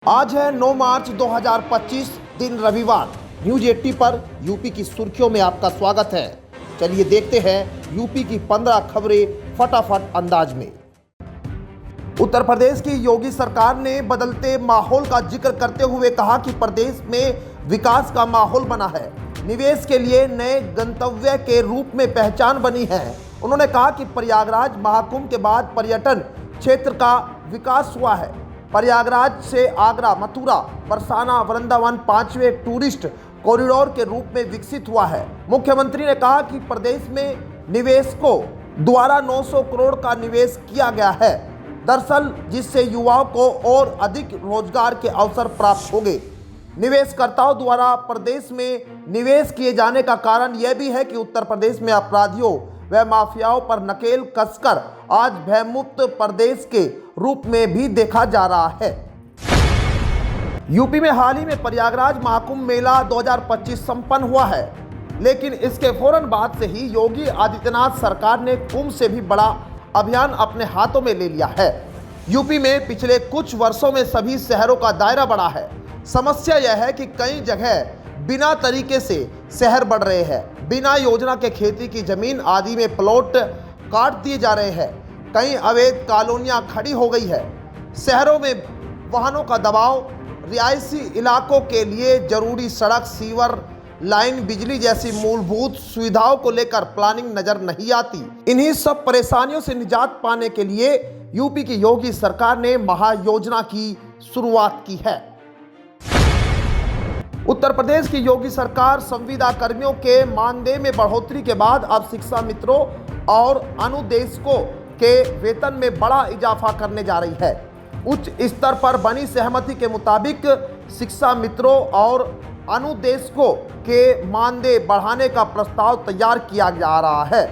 आज है 9 मार्च 2025 दिन रविवार। न्यूज 80 पर यूपी की सुर्खियों में आपका स्वागत है। चलिए देखते हैं यूपी की 15 खबरें फटाफट अंदाज में। उत्तर प्रदेश की योगी सरकार ने बदलते माहौल का जिक्र करते हुए कहा कि प्रदेश में विकास का माहौल बना है, निवेश के लिए नए गंतव्य के रूप में पहचान बनी है। उन्होंने कहा कि प्रयागराज महाकुंभ के बाद पर्यटन क्षेत्र का विकास हुआ है। प्रयागराज से आगरा, मथुरा, बरसाना, वृंदावन 5वें टूरिस्ट कॉरिडोर के रूप में विकसित हुआ है। मुख्यमंत्री ने कहा कि प्रदेश में निवेशकों द्वारा 900 करोड़ का निवेश किया गया है, दरअसल जिससे युवाओं को और अधिक रोजगार के अवसर प्राप्त होंगे। निवेशकर्ताओं द्वारा प्रदेश में निवेश किए जाने का कारण यह भी है कि उत्तर प्रदेश में अपराधियों व माफियाओं पर नकेल कसकर आज भयमुक्त प्रदेश के रूप में भी देखा जा रहा है। यूपी में हाल ही में प्रयागराज महाकुंभ मेला 2025 संपन्न हुआ है, लेकिन इसके फौरन बाद से ही योगी आदित्यनाथ सरकार ने कुंभ से भी बड़ा अभियान अपने हाथों में ले लिया है। यूपी में पिछले कुछ वर्षों में सभी शहरों का दायरा बढ़ा है। समस्या यह है कि कई जगह बिना तरीके से शहर बढ़ रहे हैं, बिना योजना के खेती की जमीन आदि में प्लॉट काट दिए जा रहे हैं। कई अवैध कॉलोनियां खड़ी हो गई है। शहरों में वाहनों का दबाव, रिहायशी इलाकों के लिए जरूरी सड़क, सीवर लाइन, बिजली जैसी मूलभूत सुविधाओं को लेकर प्लानिंग नजर नहीं आती। इन्हीं सब परेशानियों से निजात पाने के लिए यूपी की योगी सरकार ने महायोजना की शुरुआत की है। उत्तर प्रदेश की योगी सरकार संविदा कर्मियों के मानदेय में बढ़ोतरी के बाद अब शिक्षा मित्रों और अनुदेशकों के वेतन में बड़ा इजाफा करने जा रही है। उच्च स्तर पर बनी सहमति के मुताबिक शिक्षा मित्रों और अनुदेशकों के मानदेय बढ़ाने का प्रस्ताव तैयार किया जा रहा है,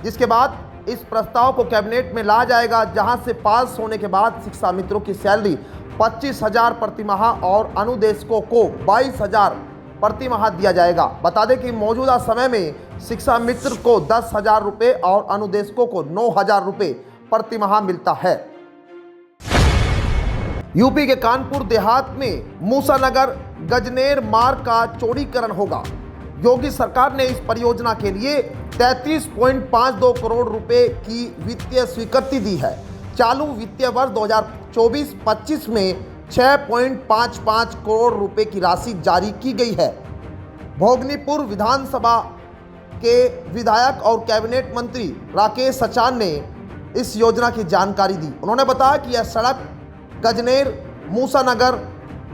जिसके बाद इस प्रस्ताव को कैबिनेट में लाया जाएगा, जहां से पास होने के बाद शिक्षा मित्रों की सैलरी 25,000 प्रति माह और अनुदेशकों को 22,000 प्रति माह दिया जाएगा। बता दें कि मौजूदा समय में शिक्षा मित्र को 10,000 रुपये और अनुदेशकों को 9,000 रुपये प्रति माह मिलता है। यूपी के कानपुर देहात में मूसानगर गजनेर मार्ग का चौड़ीकरण होगा। योगी सरकार ने इस परियोजना के लिए 33.52 करोड़ रुपए की वित्तीय स्वीकृति दी है। चालू वित्तीय वर्ष 2024-25 में 6.55 करोड़ रुपए की राशि जारी की गई है। भोगनीपुर विधानसभा के विधायक और कैबिनेट मंत्री राकेश सचान ने इस योजना की जानकारी दी। उन्होंने बताया कि यह सड़क गजनेर मूसानगर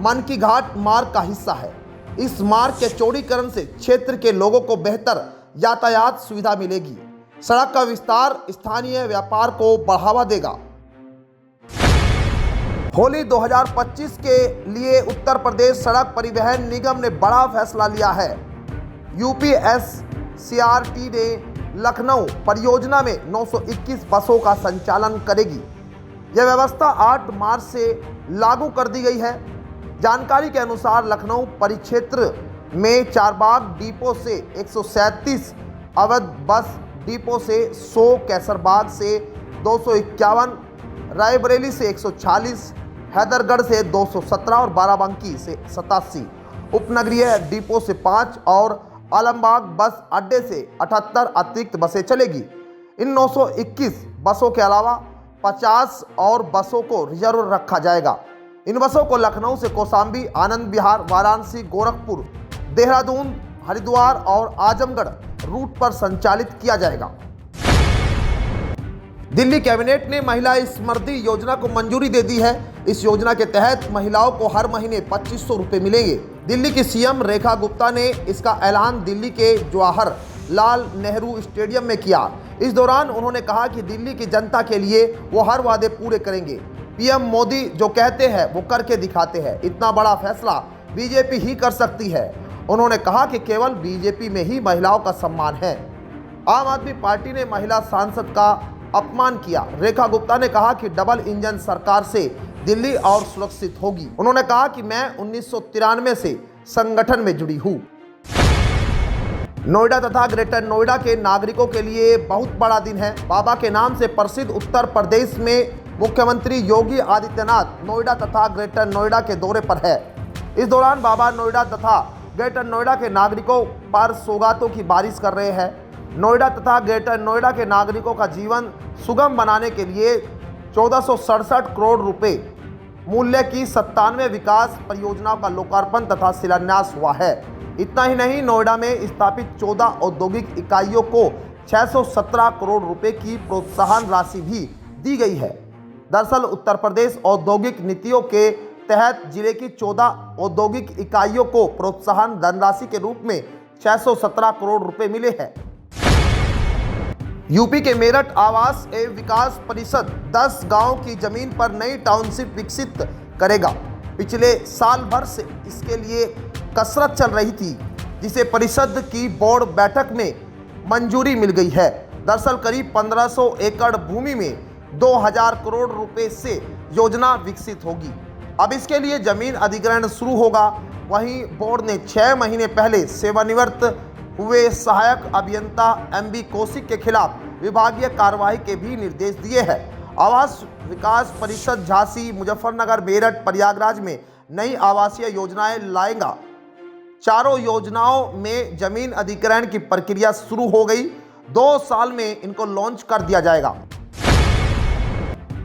मनकी घाट मार्ग का हिस्सा है। इस मार्ग के चौड़ीकरण से क्षेत्र के लोगों को बेहतर यातायात सुविधा मिलेगी। सड़क का विस्तार स्थानीय व्यापार को बढ़ावा देगा। होली 2025 के लिए उत्तर प्रदेश सड़क परिवहन निगम ने बड़ा फैसला लिया है। यूपीएससीआरटी ने लखनऊ परियोजना में 921 बसों का संचालन करेगी। यह व्यवस्था 8 मार्च से लागू कर दी गई है। जानकारी के अनुसार लखनऊ परिक्षेत्र में चारबाग डिपो से 137, अवध बस डिपो से 100, कैसरबाग से 251, रायबरेली से 140, हैदरगढ़ से 217 और बाराबंकी से 87, उपनगरीय डिपो से 5 और आलमबाग बस अड्डे से 78 अतिरिक्त बसें चलेगी। इन 921 बसों के अलावा 50 और बसों को रिजर्व रखा जाएगा। इन बसों को लखनऊ से कौशाम्बी, आनंद विहार, वाराणसी, गोरखपुर, देहरादून, हरिद्वार और आजमगढ़ रूट पर संचालित किया जाएगा। दिल्ली कैबिनेट ने महिला समृद्धि योजना को मंजूरी दे दी है। इस योजना के तहत महिलाओं को हर महीने 2,500 रुपये मिलेंगे। दिल्ली की सीएम रेखा गुप्ता ने इसका ऐलान दिल्ली के जवाहरलाल नेहरू स्टेडियम में किया। इस दौरान उन्होंने कहा कि दिल्ली की जनता के लिए वो हर वादे पूरे करेंगे। पीएम मोदी जो कहते हैं वो करके दिखाते हैं। इतना बड़ा फैसला बीजेपी ही कर सकती है। उन्होंने कहा कि केवल बीजेपी में ही महिलाओं का सम्मान है। आम आदमी पार्टी ने महिला सांसद का अपमान किया। रेखा गुप्ता ने कहा कि डबल इंजन सरकार से दिल्ली और सुरक्षित होगी। उन्होंने कहा कि मैं 1993 से संगठन में जुड़ी हूं। नोएडा तथा ग्रेटर नोएडा के नागरिकों के लिए बहुत बड़ा दिन है। बाबा के नाम से प्रसिद्ध उत्तर प्रदेश में मुख्यमंत्री योगी आदित्यनाथ नोएडा तथा ग्रेटर नोएडा के दौरे पर है। इस दौरान बाबा नोएडा तथा ग्रेटर नोएडा के नागरिकों पर सौगातों की बारिश कर रहे हैं। नोएडा तथा ग्रेटर नोएडा के नागरिकों का जीवन सुगम बनाने के लिए 1467 करोड़ रुपए मूल्य की 97 विकास परियोजनाओं का लोकार्पण तथा शिलान्यास हुआ है। इतना ही नहीं, नोएडा में स्थापित 14 औद्योगिक इकाइयों को 617 करोड़ रुपए की प्रोत्साहन राशि भी दी गई है। दरअसल उत्तर प्रदेश औद्योगिक नीतियों के तहत जिले की 14 औद्योगिक इकाइयों को प्रोत्साहन धनराशि के रूप में 617 करोड़ रुपए मिले हैं। यूपी के मेरठ आवास एवं विकास परिषद 10 गांव की जमीन पर नई टाउनशिप विकसित करेगा। पिछले साल भर से इसके लिए कसरत चल रही थी, जिसे परिषद की बोर्ड बैठक में मंजूरी मिल गई है। दरअसल करीब 1500 एकड़ भूमि में 2000 करोड़ रुपए से योजना विकसित होगी। अब इसके लिए जमीन अधिग्रहण शुरू होगा। वहीं बोर्ड ने 6 महीने पहले सेवानिवृत्त हुए सहायक अभियंता MB कौशिक के खिलाफ विभागीय कार्रवाई के भी निर्देश दिए हैं। आवास विकास परिषद झांसी, मुजफ्फरनगर, मेरठ, प्रयागराज में नई आवासीय योजनाएं लाएगा। चारों योजनाओं में जमीन अधिग्रहण की प्रक्रिया शुरू हो गई। 2 साल में इनको लॉन्च कर दिया जाएगा।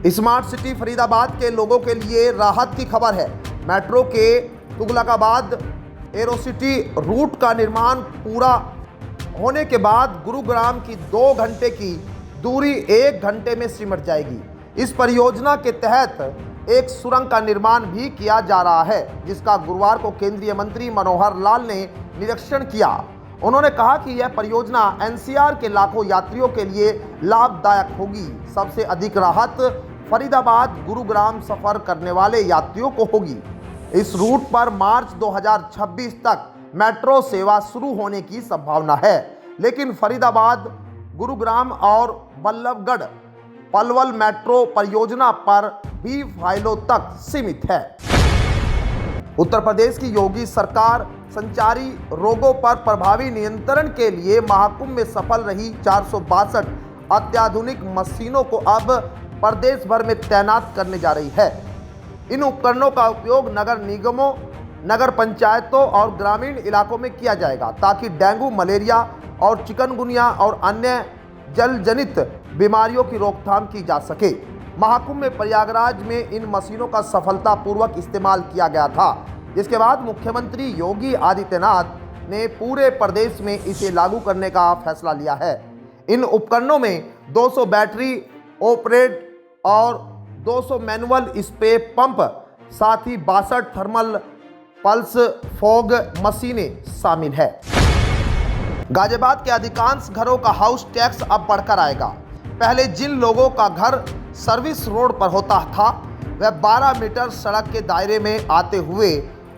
स्मार्ट सिटी फरीदाबाद के लोगों के लिए राहत की खबर है। मेट्रो के तुगलकाबाद एरोसिटी रूट का निर्माण पूरा होने के बाद गुरुग्राम की 2 घंटे की दूरी 1 घंटे में सिमट जाएगी। इस परियोजना के तहत एक सुरंग का निर्माण भी किया जा रहा है, जिसका गुरुवार को केंद्रीय मंत्री मनोहर लाल ने निरीक्षण किया। उन्होंने कहा कि यह परियोजना NCR के लाखों यात्रियों के लिए लाभदायक होगी। सबसे अधिक राहत फरीदाबाद गुरुग्राम सफर करने वाले यात्रियों को होगी। इस रूट पर मार्च 2026 तक मेट्रो सेवा शुरू होने की संभावना है, लेकिन फरीदाबाद, गुरुग्राम और बल्लभगढ़ पलवल मेट्रो परियोजना पर भी फाइलों तक सीमित है। उत्तर प्रदेश की योगी सरकार संचारी रोगों पर प्रभावी नियंत्रण के लिए महाकुंभ में सफल रही 462 अत्याधुनिक मशीनों को अब प्रदेश भर में तैनात करने जा रही है। इन उपकरणों का उपयोग नगर निगमों, नगर पंचायतों और ग्रामीण इलाकों में किया जाएगा, ताकि डेंगू, मलेरिया और चिकनगुनिया और अन्य जल जनित बीमारियों की रोकथाम की जा सके। महाकुंभ में प्रयागराज में इन मशीनों का सफलतापूर्वक इस्तेमाल किया गया था, जिसके बाद मुख्यमंत्री योगी आदित्यनाथ ने पूरे प्रदेश में इसे लागू करने का फैसला लिया है। इन उपकरणों में 200 बैटरी ऑपरेट और 200 मैनुअल स्प्रे पंप, साथ ही 62 थर्मल पल्स फॉग मशीनें शामिल है। गाजियाबाद के अधिकांश घरों का हाउस टैक्स अब बढ़कर आएगा। पहले जिन लोगों का घर सर्विस रोड पर होता था, वह 12 मीटर सड़क के दायरे में आते हुए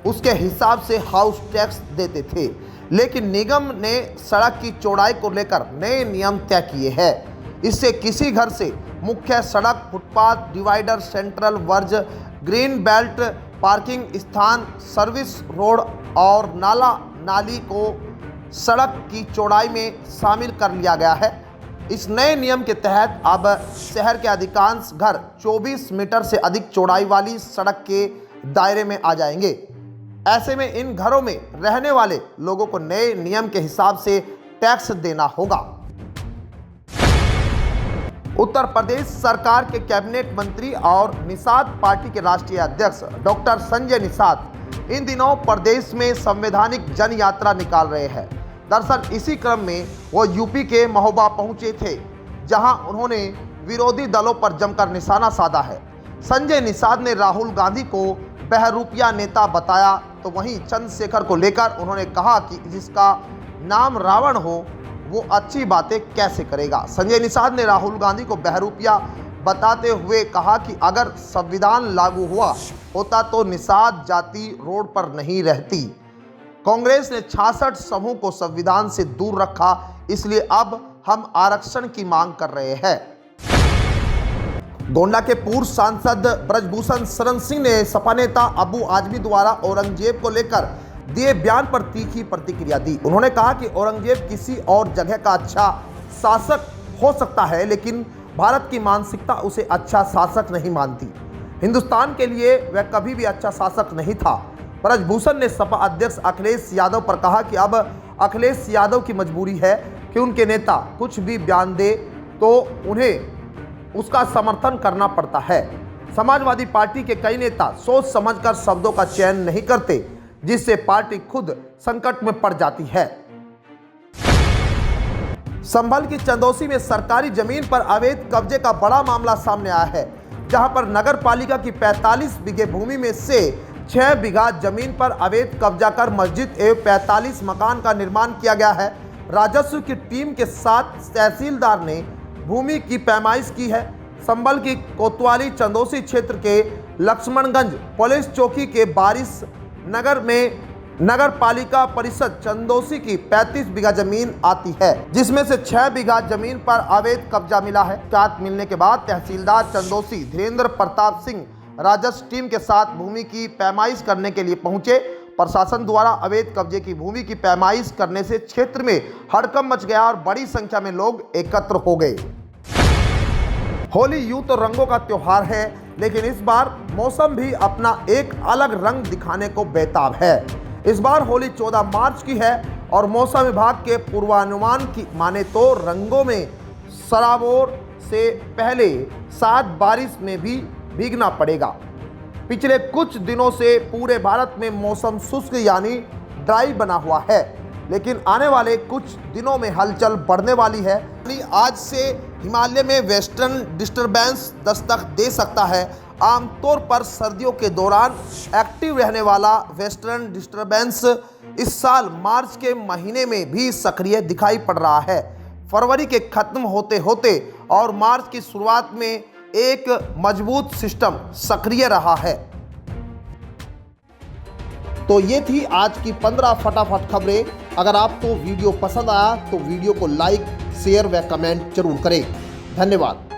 उसके हिसाब से हाउस टैक्स देते थे, लेकिन निगम ने सड़क की चौड़ाई को लेकर नए नियम तय किए हैं। इससे किसी घर से मुख्य सड़क, footpath, divider, central verge, green belt, parking स्थान, सर्विस रोड और नाला नाली को सड़क की चौड़ाई में शामिल कर लिया गया है। इस नए नियम के तहत अब शहर के अधिकांश घर 24 मीटर से अधिक चौड़ाई वाली सड़क के दायरे में आ जाएंगे। ऐसे में इन घरों में रहने वाले लोगों को नए नियम के हिसाब से टैक्स देना होगा। उत्तर प्रदेश सरकार के कैबिनेट मंत्री और निषाद पार्टी के राष्ट्रीय अध्यक्ष डॉक्टर संजय निषाद इन दिनों प्रदेश में संवैधानिक जन यात्रा निकाल रहे हैं। दरअसल इसी क्रम में वो यूपी के महोबा पहुंचे थे, जहां उन्होंने विरोधी दलों पर जमकर निशाना साधा है। संजय निषाद ने राहुल गांधी को बहरूपिया नेता बताया, तो वहीं चंद्रशेखर को लेकर उन्होंने कहा कि जिसका नाम रावण हो वो अच्छी बातें कैसे करेगा। संजय निषाद ने राहुल गांधी को बहरूपिया बताते हुए कहा कि अगर संविधान लागू हुआ होता तो निषाद जाति रोड पर नहीं रहती। कांग्रेस ने 66 समूह को संविधान से दूर रखा, इसलिए अब हम आरक्षण की मांग कर रहे हैं। गोंडा के पूर्व सांसद ब्रजभूषण शरण सिंह ने सपा नेता अबू आजमी द्वारा औरंगजेब को लेकर दिए बयान पर तीखी प्रतिक्रिया दी। उन्होंने कहा कि औरंगजेब किसी और जगह का अच्छा शासक हो सकता है, लेकिन भारत की मानसिकता उसे अच्छा शासक नहीं मानती। हिंदुस्तान के लिए वह कभी भी अच्छा शासक नहीं था। ब्रजभूषण ने सपा अध्यक्ष अखिलेश यादव पर कहा कि अब अखिलेश यादव की मजबूरी है कि उनके नेता कुछ भी बयान दे तो उन्हें उसका समर्थन करना पड़ता है। समाजवादी पार्टी के कई नेता सोच समझकर शब्दों का चयन नहीं करते, जिससे पार्टी खुद संकट में पड़ जाती है। संभल की चंदौसी में सरकारी जमीन पर अवैध कब्जे का बड़ा मामला सामने आया है, जहां पर नगर पालिका की 45 बीघे भूमि में से 6 बीघा जमीन पर अवैध कब्जा कर मस्जिद एवं 45 मकान का निर्माण किया गया है। राजस्व की टीम के साथ तहसीलदार ने भूमि की पैमाइश की है। संभल की कोतवाली चंदौसी क्षेत्र के लक्ष्मणगंज पुलिस चौकी के बारिश नगर में नगर पालिका परिषद चंदौसी की 35 बीघा जमीन आती है, जिसमें से 6 बीघा जमीन पर अवैध कब्जा मिला है। शिकायत मिलने के बाद तहसीलदार चंदौसी धीरेन्द्र प्रताप सिंह राजस्व टीम के साथ भूमि की पैमाइश करने के लिए पहुंचे। प्रशासन द्वारा अवैध कब्जे की भूमि की पैमाइश करने से क्षेत्र में हड़कंप मच गया और बड़ी संख्या में लोग एकत्र हो गए। होली यूं तो रंगों का त्योहार है, लेकिन इस बार मौसम भी अपना एक अलग रंग दिखाने को बेताब है। इस बार होली 14 मार्च की है और मौसम विभाग के पूर्वानुमान की माने तो रंगों में सराबोर से पहले शायद बारिश में भी भीगना पड़ेगा। पिछले कुछ दिनों से पूरे भारत में मौसम शुष्क यानी ड्राई बना हुआ है, लेकिन आने वाले कुछ दिनों में हलचल बढ़ने वाली है। आज से हिमालय में वेस्टर्न डिस्टरबेंस दस्तक दे सकता है। आमतौर पर सर्दियों के दौरान एक्टिव रहने वाला वेस्टर्न डिस्टरबेंस इस साल मार्च के महीने में भी सक्रिय दिखाई पड़ रहा है। फरवरी के खत्म होते होते और मार्च की शुरुआत में एक मजबूत सिस्टम सक्रिय रहा है। तो ये थी आज की 15 फटाफट खबरें। अगर आपको वीडियो पसंद आया तो वीडियो को लाइक, शेयर व कमेंट जरूर करें। धन्यवाद।